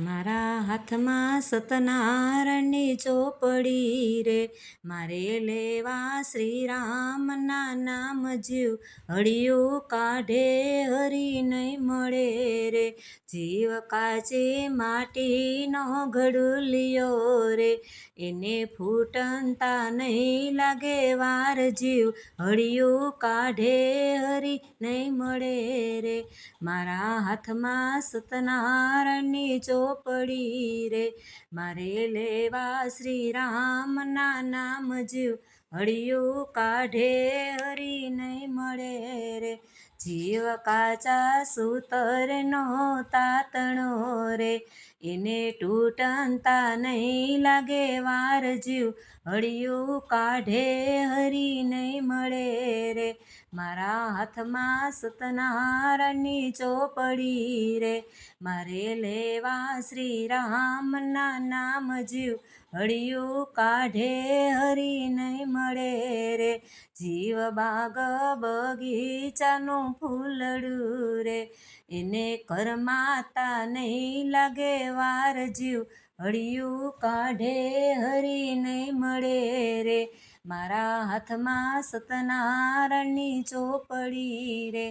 મારા હાથમાં સતનારાયણની ચોપડી રે, મારે લેવા શ્રી રામના નામ જીવ, હળિયું કાઢે હરી નહીં મળે રે. જીવ કાચે માટીનો ઘડુલિયો રે, એને ફૂટનતા નહીં લાગે વાર જીવ, હળિયું કાઢે હરી નહીં મળે રે. મારા હાથમાં સતનારાયણની ચોપડી રે, મારે લેવા શ્રી રામના નામ જીવ, હળિયું કાઢે હરી નહીં મળે રે. જીવ કાચા સૂતરનો તાતણો રે, એને તૂટનતા નહીં લાગે વાર જીવ, હળિયું કાઢે હરી નહીં મળે રે. મારા હાથમાં સતનારાયણની ચોપડી રે, મારે લેવા શ્રી રામના નામ જીવ, હળિયું કાઢે હરી નહીં મળે રે. જીવ બાગ બગીચાનું ફૂલડું રે, એને કરમાતા નહીં લાગે વાર જીવ, હળિયું કાઢે હરી નહીં મળે રે. મારા હાથમાં સતનારાયણની ચોપડી રે,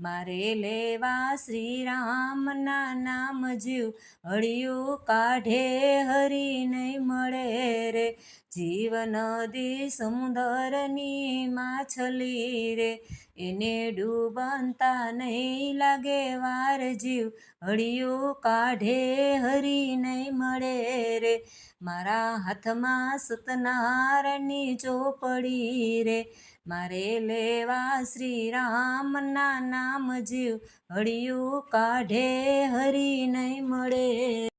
મારે લેવા શ્રી રામના નામ જીવ, હળિયું કાઢે હરી નહીં મળે રે. જીવ નદી સમુદરની માછલી રે, એને ડૂબનતા નહીં લાગે વાર જીવ, હળિયું કાઢે હરી નહીં મળે રે. મારા હાથમાં સતનારાયણની ચોપડી રે, મારે લેવા શ્રી રામના નામ જીવ, હળિયું કાઢે હરી નહીં મળે